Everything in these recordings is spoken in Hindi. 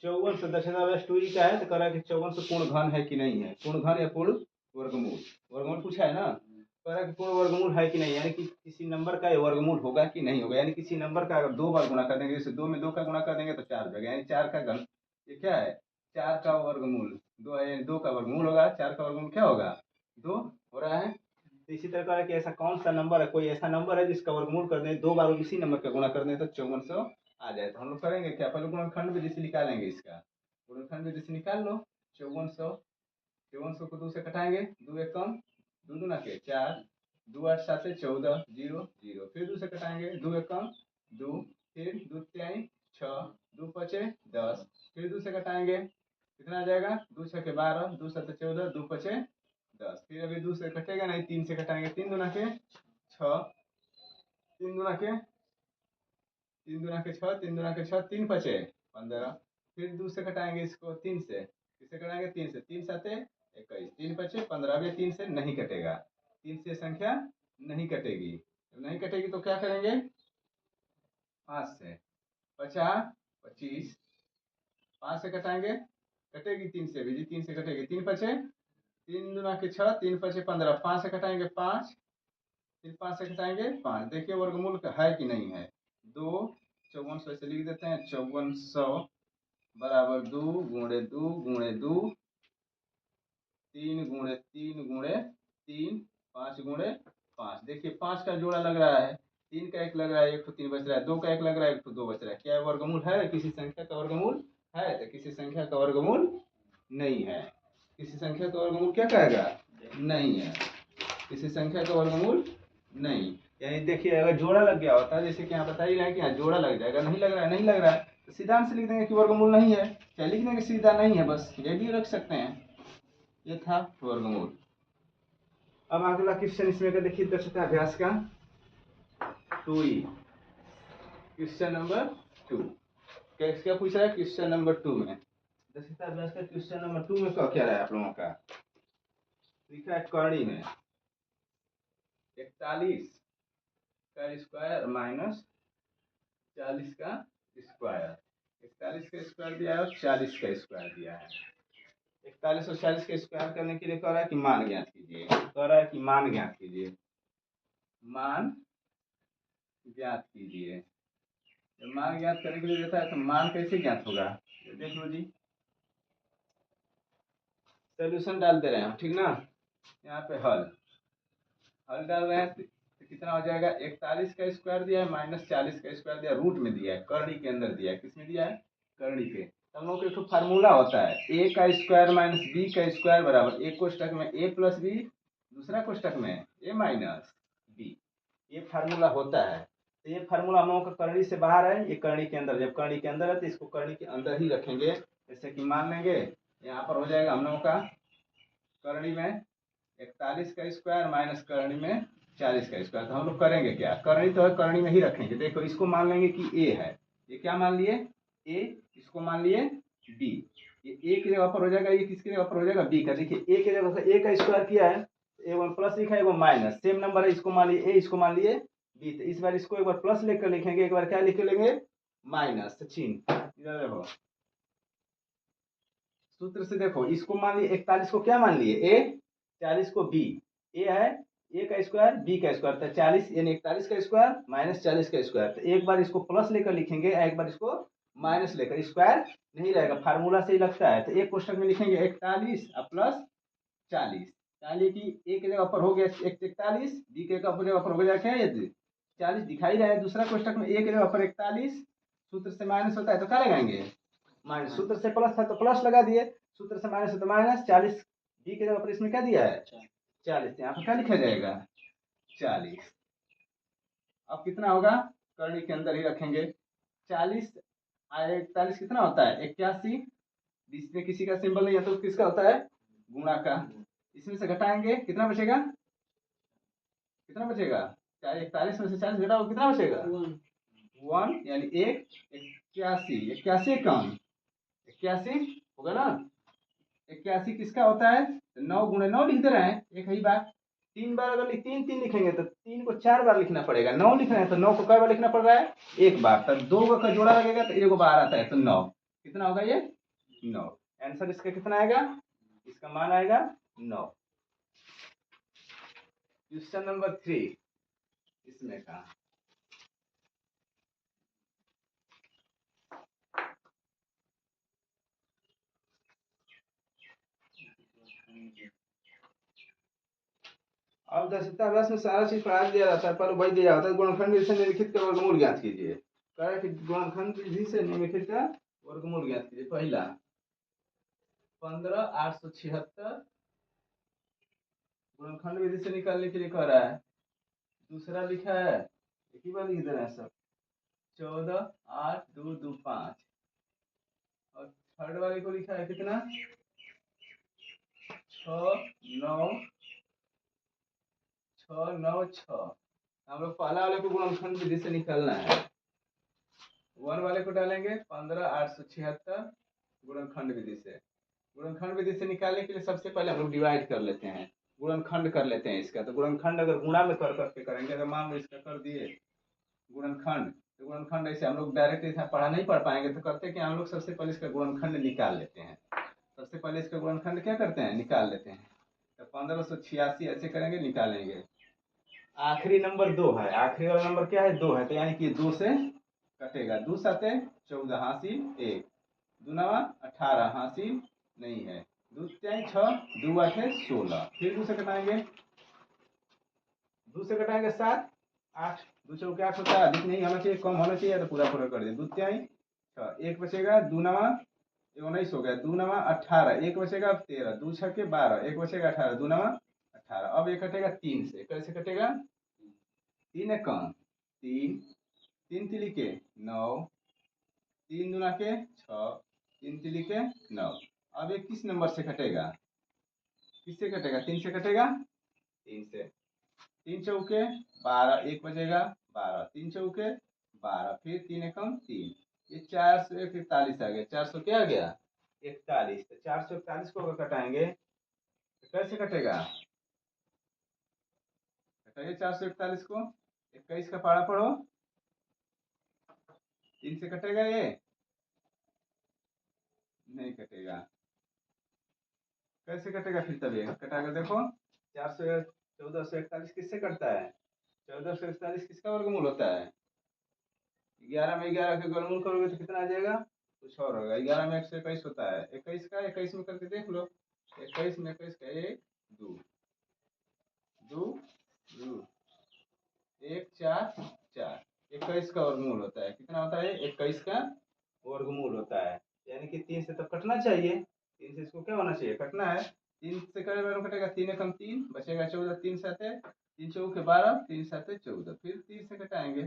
54 से दशमलव 2 का है तो कह रहा है कि 54 से पूर्ण घन है कि नहीं है, पूर्ण घन या पूर्ण वर्गमूल। वर्गमूल पूछा है ना, कह रहा है कि पूर्ण वर्गमूल है कि नहीं, यानी कि किसी नंबर का ये वर्गमूल होगा कि नहीं होगा, यानी किसी नंबर का अगर 2 बार गुणा कर देंगे, जैसे 2 में 2 का गुणा कर देंगे तो 4 हो जाएगा, यानी 4 का घन, ये क्या है 4 का वर्गमूल 2 है, यानी 2 का वर्गमूल होगा, 4 का वर्गमूल क्या होगा 2 हो रहा है। तो इसी तरह का कि ऐसा कौन सा नंबर है, कोई ऐसा नंबर है जिसका वर्गमूल कर दें 2 बार उसी नंबर का गुणा कर दें तो 5400 आ जाए। तो हम लोग करेंगे क्या, पहले गुणनखंड विधि से निकालेंगे, इसका गुणनखंड विधि से निकाल लो। 5400 को 2 से कटाएंगे, 2 एक कम, 2 दूना के 4, 2 8 7 14 0 0, फिर 2 से कटाएंगे, 2 एक कम 2, फिर 2 3 6, 2 5 10, फिर 2 से कटाएंगे कितना आ जाएगा, 2 6 के 12, 2 7 14, 2 5 10, फिर अभी 2 से कटेगा नहीं, 3 से कटाएंगे, 3 दूना के 6, 3 दूना के 6, 3 दूना के 6, 3 5 15, फिर 2 से कटाएंगे इसको 3 से, किससे कटाएंगे 3 से, 3 7 21, 3 5 15, अभी 3 से नहीं कटेगा, 3 से संख्या नहीं कटेगी, जब नहीं कटेगी तो क्या करेंगे 5 से 50 25, 5 से कटाएंगे कटेगी 3 से भी, 3 से कटेगी, 3 5 3 दूना के 6, 3 5 15, 5 से कटाएंगे 5, फिर 5 से घटाएंगे 5, देखिए वर्गमूल का है कि नहीं है 2, 5400 से लिख देते हैं, 5400 बराबर 2 गुणे 2 गुणे 2, 3 गुणे 3 गुणे 3, 5 गुणे 5, देखिए 5 का जोड़ा लग रहा है, 3 का 1 लग रहा है, 1 तो 3 बच रहा है, 2 का 1 लग रहा है, 1 तो 2 बच रहा है, क्या वर्गमूल है, किसी संख्या का वर्गमूल है, तो किसी संख्या का वर्गमूल नहीं है, किसी संख्या का वर्गमूल क्या कहेगा नहीं है, किसी संख्या का वर्गमूल नहीं, यानी देखिए अगर जोड़ा लग गया होता है, जैसे कि यहाँ बता ही रहा है कि यहाँ जोड़ा लग जाएगा, नहीं लग रहा है, नहीं लग रहा है तो सीधा से लिख देंगे कि वर्गमूल नहीं है, क्या लिख देंगे सीधा नहीं है, बस ये भी रख सकते हैं, ये था वर्गमूल। अब अगला क्वेश्चन इसमें का देखिए दक्षता अभ्यास का 2E, क्वेश्चन नंबर 2 क्या पूछ रहा है, क्वेश्चन नंबर 2 में दक्षता अभ्यास का क्वेश्चन नंबर 2 में क्या रहा है आप लोगों का, लिखा है करणी में 41 का स्क्वायर माइनस 40 का स्क्वायर, 41 का स्क्वायर दिया है और 40 का स्क्वायर दिया है, 41 और 40 का स्क्वायर करने के लिए कह रहा है कि मान ज्ञात कीजिए, कह रहा है कि मान ज्ञात कीजिए, मान ज्ञात कीजिए, जब मान ज्ञात करने के लिए देता है तो मान कैसे ज्ञात होगा, देख लो जी, सोल्यूशन डाल दे रहे हैं हम, ठीक ना, यहाँ पे हल डाल रहे हैं तो कितना हो जाएगा, 41 का स्क्वायर दिया है माइनस 40 का स्क्वायर दिया, रूट में दिया है, करणी के अंदर दिया है, किसमें दिया है करणी पे, हम लोग का एक फार्मूला होता है ए का स्क्वायर माइनस बी का स्क्वायर बराबर, एक कोष्टक में ए प्लस बी, दूसरा कोष्टक में ए माइनस बी, ये फार्मूला होता है, तो ये फार्मूला हम लोगों का करणी से बाहर है, ये करणी के अंदर, जब करणी के अंदर है तो इसको करणी के अंदर ही रखेंगे, जैसे कि मान लेंगे यहाँ पर हो जाएगा हम लोगों का करणी में 41 का स्क्वायर माइनस करणी में 40 का स्क्वायर, तो हम लोग करेंगे क्या, करणी तो है करणी में ही रखेंगे, देखो इसको मान लेंगे कि ए है, ये क्या मान लिए ए, इसको मान लिए बी, ये ए की जगह पर हो जाएगा, ये किसकी जगह पर हो जाएगा बी का, देखिए ए की जगह से ए का स्क्वायर किया है, एगो प्लस लिखा है एगो माइनस, सेम नंबर है, इसको मान लिए ए, इसको मान लिए बी, तो इस बार इसको एक बार प्लस लेकर लिखेंगे, एक बार क्या लिख लेंगे माइनस, चिन्ह इधर देखो सूत्र से, देखो इसको मान लिए 41 को क्या मान लिए ए, 40 को बी, ए है ए का स्क्वायर बी का स्क्वायर, तो 40 यानी 41 का स्क्वायर माइनस 40 का स्क्वायर, तो एक बार इसको प्लस लेकर लिखेंगे, एक बार इसको माइनस लेकर, स्क्वायर नहीं रहेगा, फार्मूला से ही लगता है, तो एक कोष्टक में लिखेंगे 41 प्लस 40, यानी कि ए की जगह पर हो गया 41, बी के जगह पर हो गया क्या ये 40 दिखाई रहा है, दूसरा कोष्टक में ए की जगह पर 41, सूत्र से माइनस होता है तो क्या लगाएंगे माइनस, सूत्र से प्लस था तो प्लस लगा दिए, सूत्र से माइनस है तो माइनस, 40 बी के जगह पर इसमें क्या दिया है 40, यहाँ पर क्या लिखा जाएगा 40, अब कितना होगा करणी के अंदर ही रखेंगे, 40 41 कितना होता है 81, बीच में किसी का सिंबल नहीं है तो किसका होता है गुणा का, इसमें से घटाएंगे कितना बचेगा, कितना बचेगा 41 में से 40 घटाओ कितना बचेगा 1, यानी 81, 81 कम 81 होगा ना, 81 किसका होता है, 9 गुणे 9 लिख दे रहे हैं, एक ही बात, 3 बार अगर तीन तीन लिखेंगे तो 3 को 4 बार लिखना पड़ेगा, 9 लिख रहे हैं तो 9 को कई बार लिखना पड़ रहा है एक बार, तब 2 का जोड़ा लगेगा तो एक बार आता है तो 9, कितना होगा ये 9। आंसर इसका कितना आएगा, इसका मान आएगा 9। क्वेश्चन नंबर 3 इसमें का अब दक्षता अभ्यास में सारा चीज पढ़ा दिया जाता है, पर वही दिया जाता है गुणनखंड विधि से निम्नलिखित का वर्गमूल ज्ञात कीजिए। कह रहा है कि गुणनखंड विधि से निम्नलिखित का वर्गमूल ज्ञात कीजिए। पहला 15,876 गुणनखंड विधि से निकालने के लिए कह रहा है। दूसरा लिखा है, एक ही बार लिख दे रहे हैं सब, 14,8,2,2,5। और थर्ड वाले को लिखा है कितना, 6,9,6,9,6। हम लोग पहला वाले को गुणनखंड विधि से निकालना है। 1 वाले को डालेंगे 15,876 गुणनखंड विधि से। गुणनखंड विधि से निकालने के लिए सबसे पहले हम लोग डिवाइड कर लेते हैं, गुणनखंड कर लेते हैं इसका। तो गुणनखंड अगर गुणा में कर करके करेंगे, अगर मान लो इसका कर दिए गुणनखंड, तो गुणनखंड ऐसे हम लोग डायरेक्ट ऐसा पढ़ा नहीं पढ़ पाएंगे, तो करते कि हम लोग सबसे पहले इसका गुणनखंड निकाल लेते हैं। सबसे पहले इसका गुणनखंड क्या करते हैं, निकाल लेते हैं। तो 1586 ऐसे करेंगे, निकालेंगे। आखिरी नंबर 2 है, आखिरी वाला नंबर क्या है, 2 है, तो यानी कि 2 से कटेगा। 2 7 14 हासिल 1, 2 9 18 हासिल नहीं है, 2 3 6, 2 8 16। फिर 2 से कटाएंगे, 2 से कटाएंगे 7 8, 2 चौके 8 होता है, अधिक नहीं होना चाहिए, कम होना चाहिए, तो पूरा पूरा कर दिए। 2 3 6, 1 बचेगा, 2 9 19 हो गया, 2 9 18, 1 बचेगा 13, 2 6 के 12, 1 बचेगा 18, 2 9 18। अब ये कटेगा 3 से, कैसे कटेगा, 3 एक कम 3, 3 तिली के 9, 3 दूना के 6, 3 तिली के 9। अब ये किस नंबर से कटेगा, किससे कटेगा, 3 से कटेगा, 3 से। 3 चौके 12, 1 बचेगा 12, 3 चौके 12, फिर 3 एकम 3, ये 441 आ गया। 400 क्या आ गया, 41। तो 441 को अगर कटाएंगे तो कैसे कटेगा, कटाइए 441 को, 21 का पारा पढ़ो, 3 से कटेगा, ये नहीं कटेगा। कैसे कटेगा फिर, तब ये कटाकर देखो, 1441 किससे कटता है, 1441 किसका वर्गमूल होता है, 11 में 11 का वर्गमूल करोगे तो कितना आ जाएगा, कुछ और होगा। 11 में 121 होता है, 21 का 21 में करके देख लो, 21 में 21 का 1 2 2 2 1 4 4, 21 का वर्गमूल होता है। कितना होता है, 21 का वर्गमूल होता है। यानी कि 3 से तो कटना चाहिए, 3 से इसको क्या होना चाहिए, कटना है। 3 से कटेगा, 3 एकम 3 बचेगा 14, 3 7 3 चौके 12, 3 7 14। फिर 3 से कटाएंगे,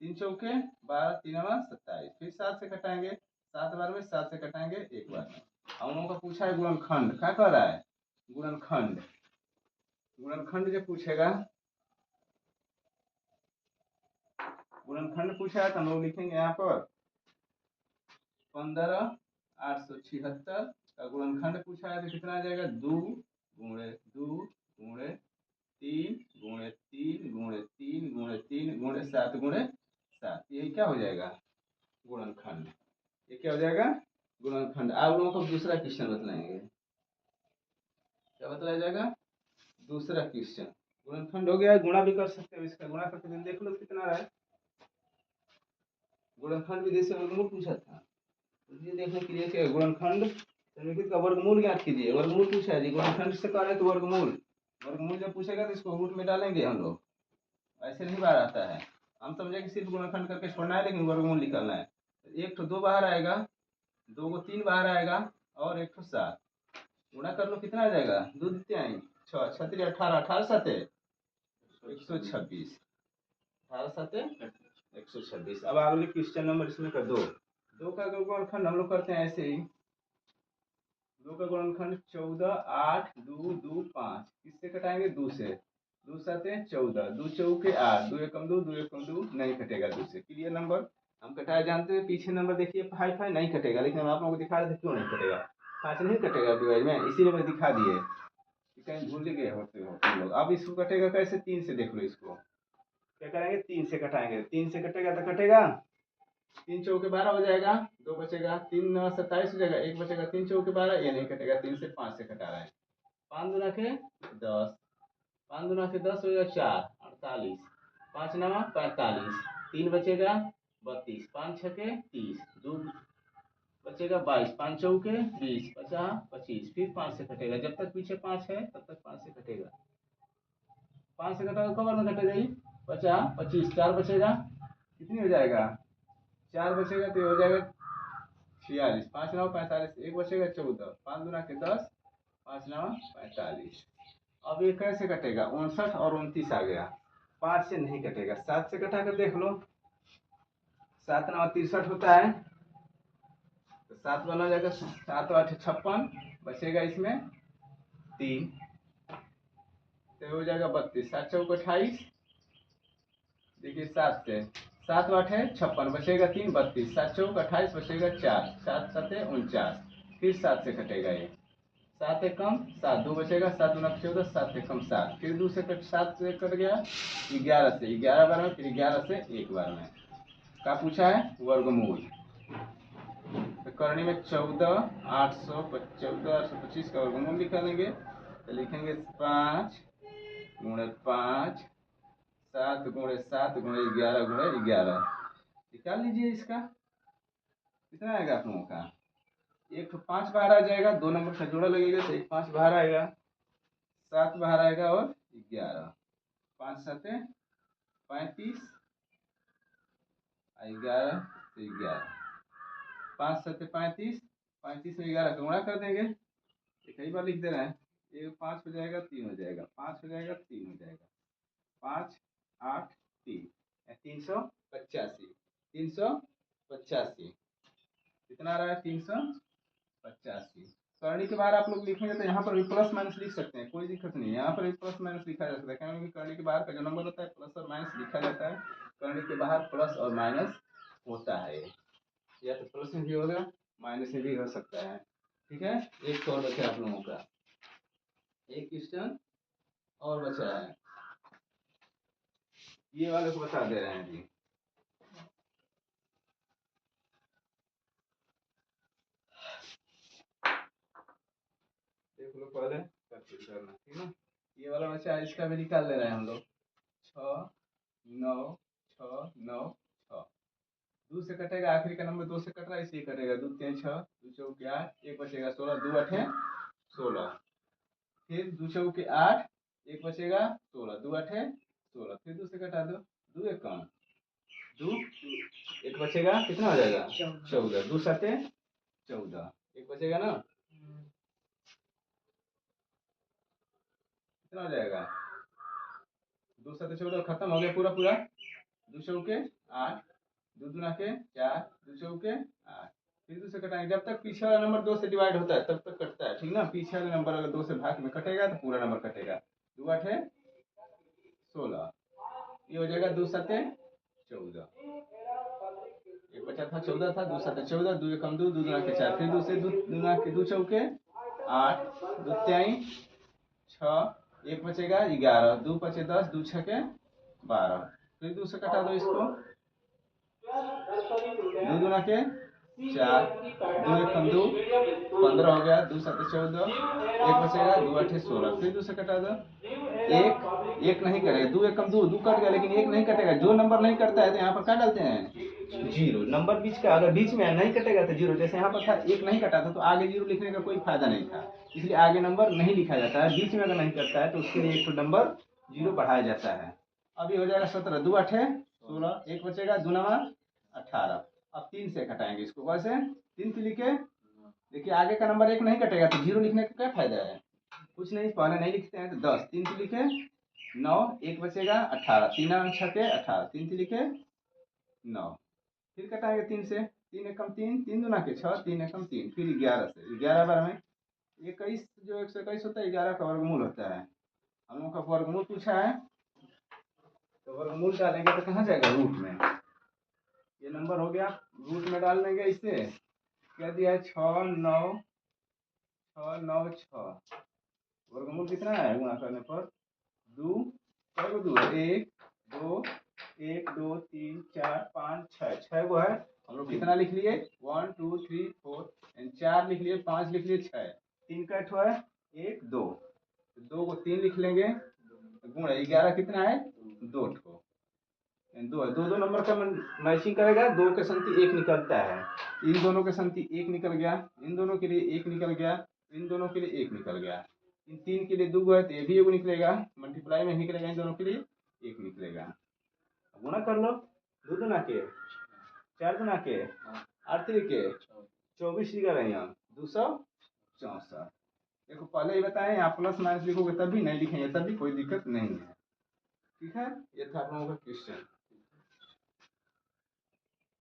3 चौके 12, 3 27। फिर 7 से कटाएंगे, 7 बार में 7 से कटाएंगे 1 बार में। हम लोगों का पूछा है गुणनखंड, क्या कह रहा है, गुणनखंड। गुणनखंड जो पूछेगा, गुणनखंड पूछा है तो हम लोग लिखेंगे यहाँ पर 15,876 का गुणनखंड पूछा है तो कितना आ जाएगा, 2 गुणे 2 गुणे 3 गुणे 3 गुणे 3 गुणे 3 गुणे 7 गुणे 7। यही क्या हो जाएगा, गुणनखंड। ये क्या हो जाएगा, गुणनखंड। आप लोगों को दूसरा क्वेश्चन बतलाएंगे, क्या बताया जाएगा, दूसरा क्वेश्चन। गुणनखंड हो गया, गुणा भी कर सकते हो, इसका गुणा करके देख लो कितना रहा है। गुणनखंड विधि से वर्गमूल पूछा था, ये देखने के लिए कि गुणनखंड निम्नलिखित का वर्गमूल ज्ञात कीजिए। वर्गमूल पूछा है जी, गुणनखंड से कह रहे तो वर्गमूल, वर्गमूल जब पूछेगा तो इसको रूट में डालेंगे हम लोग, ऐसे नहीं बाहर आता है। हम समझे कि सिर्फ गुणनखंड करके छोड़ना है, लेकिन वर्गमूल निकालना है। एक तो 2 बाहर आएगा, 2 को 3 बाहर आएगा, और 1 तो 7। गुणा कर लो, कितना आ जाएगा, 2 2 6 6 3 18, 18 7 126, 18 7 126। अब अगले क्वेश्चन नंबर इसमें का 2 का गुणनखंड हम लोग करते हैं ऐसे ही। 2 का गुणनखंड 14 8 2 2 5, किससे कटाएंगे, 2 से। 2 7 14, 2 चौके 8, 2 एकम 2 2 एकम 2 नहीं कटेगा 2 से। क्लियर नंबर हम कटाया जानते हैं। पीछे नंबर देखिए 5 5 नहीं कटेगा, लेकिन हम आप लोगों को दिखा रहे थे क्यों नहीं कटेगा, 5 नहीं कटेगा डिवाइड में, इसीलिए मैं दिखा दिए कि कहीं भूल गए होते हो तुम लोग। अब इसको कटेगा कैसे, 3 से देख लो, इसको क्या करेंगे, 3 से कटाएंगे। 3 से कटेगा तो कटेगा 3 चौके 12 हो जाएगा, 2 बचेगा, 3 9 27 हो जाएगा, 1 बचेगा, 3 चौके 12, ये नहीं कटेगा, 3 से 5 से कटा रहा है। 5 दूना के 10, 5 दूना के 10 हो जाएगा 4 48, 5 9 45, 3 बचेगा 32, 5 छके 30, 2 बचेगा 22, 5 चौके 20, 50 25, फिर 5 से कटेगा, जब तक पीछे 5 है तब तक 5 से कटेगा। 5 से कटा तो कवर में कटेगा ही, 50 25, 4 बचेगा, कितनी हो जाएगा, 4 बचेगा तो ये हो जाएगा 46, 5 9 45, 1 बचेगा 14, 5 दूना के 10, 5 9 45। अब ये कैसे कटेगा, 59 और 29 आ गया, 5 से नहीं कटेगा, 7 से कटा कर देख लो, 7 9 63 होता है, तो 7 बना जाएगा, 7 8 56, बचेगा इसमें 3, तो हो जाएगा 32, 7 चौक 28, देखिए 7 से 7 8 है 56, बचेगा 3, 32, 7 चौक 28, बचेगा 4, 7 7 49, फिर 7 से कटेगा ये, 7 एक कम 7, 2 बचेगा, 7 दूना 14, 7 एक कम 7, फिर 2 से 7 से कट गया, 11 से 11 बार में, फिर 11 से 1 बार में। क्या पूछा है, वर्गमूल। तो करनी में 14 825 का वर्गमूल लिखा लेंगे, तो लिखेंगे 5 गुणे 5, 7 गुणे 7 गुणे 11 निकाल लीजिए इसका, कितना आएगा आप लोगों का, एक तो 5 बाहर आ जाएगा, 2 नंबर का जोड़ा लगेगा तो एक 5 बाहर आएगा, 7 बाहर आएगा और 11, 5 7 35, 11 तो 11, 5 7 35, 35 में 11 का गुणा कर देंगे, कई बार लिख दे रहे हैं, ये 5 हो जाएगा 3 हो जाएगा, 5 हो जाएगा 3 हो जाएगा, 5 8 3, 385, 385 कितना आ रहा है, 385। करनी के बाहर आप लोग लिखेंगे तो यहाँ पर भी प्लस माइनस लिख सकते हैं, कोई दिक्कत नहीं है, यहाँ पर भी प्लस माइनस लिखा जा सकता है, क्योंकि करनी के बाहर का जो नंबर होता है प्लस और माइनस लिखा जाता है, करनी के बाहर प्लस और माइनस होता है, या तो प्लस में भी होगा माइनस में भी हो सकता है। ठीक है, एक तो और बचा आप लोगों का, एक क्वेश्चन और बचा है, ये वाले को बता दे रहे हैं जी। देख लो पहले, फिर करना, ठीक है। ये वाला बचा है, इसका भी निकाल ले रहे हैं हम लोग, 6 9 6 9 6, 2 से कटेगा, आखिरी का नंबर 2 से कट रहा है इसलिए कटेगा, 2 3 6, 2 चौके 8, 1 बचेगा 16, 2 8 16, फिर 2 चौके 8, 1 बचेगा 16, 2 8 16, फिर 2 से कटा दो, 2 एक कम 2, 1 बचेगा, कितना हो जाएगा 14, 2 7 14, 1 बचेगा ना, कितना हो जाएगा, 2 7 14, खत्म हो गया पूरा पूरा, 2 चौके 8, 2 दूना के 4, 2 चौके 8, फिर 2 से कटाएंगे, जब तक पीछे वाला नंबर 2 से डिवाइड होता है तब तक कटता है, ठीक ना, पीछे वाला नंबर अगर 2 से भाग में कटेगा तो पूरा नंबर कटेगा, 2 8 16, ये हो जाएगा 2 7 14, एक बचा था 14 था, 2 7 14, 2 एकम 2, 2 दूना के 4, फिर 2 से 2 दूना के 2 चौके 8, 2 त्याई 6, 1 बचेगा 11, 2 बचे 10, 2 छके 12, फिर 2 से कटा दो इसको, 2 दूना के 4, 2 एकम 2, 15 हो गया, 2 7 14, 1 बचेगा, 2 8 16, फिर 2 से कटा दो, एक नहीं कटेगा, 2 एकम 2, 2 कट गया, लेकिन एक नहीं कटेगा, जो नंबर नहीं कटता है तो यहाँ पर क्या डालते हैं, जीरो, नंबर बीच का, अगर बीच में नहीं कटेगा तो जीरो, जैसे यहाँ पर था एक नहीं कटा था तो आगे जीरो लिखने का कोई फायदा नहीं था, इसलिए आगे नंबर नहीं लिखा जाता है, बीच में अगर नहीं कटता है तो उसके लिए एक नंबर जीरो बढ़ाया जाता है। अब ये हो जाएगा 17, 2 8 16, 1 बचेगा, 2 9 18, अब 3 से घटाएंगे इसको, वैसे 3 से लिखे, देखिए आगे का नंबर एक नहीं कटेगा तो जीरो लिखने का क्या फायदा है, कुछ नहीं, पहले नहीं लिखते हैं तो 10, 3 से लिखे 9, 1 बचेगा 18, 3 6 के 18, 3 से लिखे 9, फिर कटाएंगे 3 से, 3 एकम 3, 3 दूना के 6, 3 एकम 3, फिर 11 से, 11 बार में 21, जो 121 होता है 11 का वर्गमूल होता है, हम लोग का वर्गमूल पूछा है, तो वर्गमूल डालेंगे तो कहाँ जाएगा, रूट में, ये नंबर हो गया, रूट में डाल देंगे, इससे क्या दिया है 6 9 6 9 6, वर्गमूल कितना है गुणा करने पर, 2 1 2 1 2 1 2 3 4 5 6 गो है, हम लोग कितना लिख लिए 1 2 3 4 एंड 4 लिख लिए, 5 लिख लिए, 6 3 का ठो है 1 2, 2 को 3 लिख लेंगे गुण 11 कितना है 2 ठो, दो है, दो नंबर का मैचिंग करेगा, 2 के संगति 1 निकलता है, इन दोनों के संगति 1 निकल गया, इन दोनों के लिए 1 निकल गया, इन दोनों के लिए 1 निकल गया, इन 3 के लिए 2 है तो ये भी 1 निकलेगा, मल्टीप्लाई में निकलेगा, इन दोनों के लिए 1 निकलेगा। गुणा कर लो, 2 दुना के 4 दुना के 8 3 के 24 लिखा रहे हैं 264। देखो पहले ही बताएं, आप प्लस माइनस लिखोगे तब भी नहीं लिखेंगे तब भी कोई दिक्कत नहीं है। ठीक है, ये था आप लोगों का क्वेश्चन।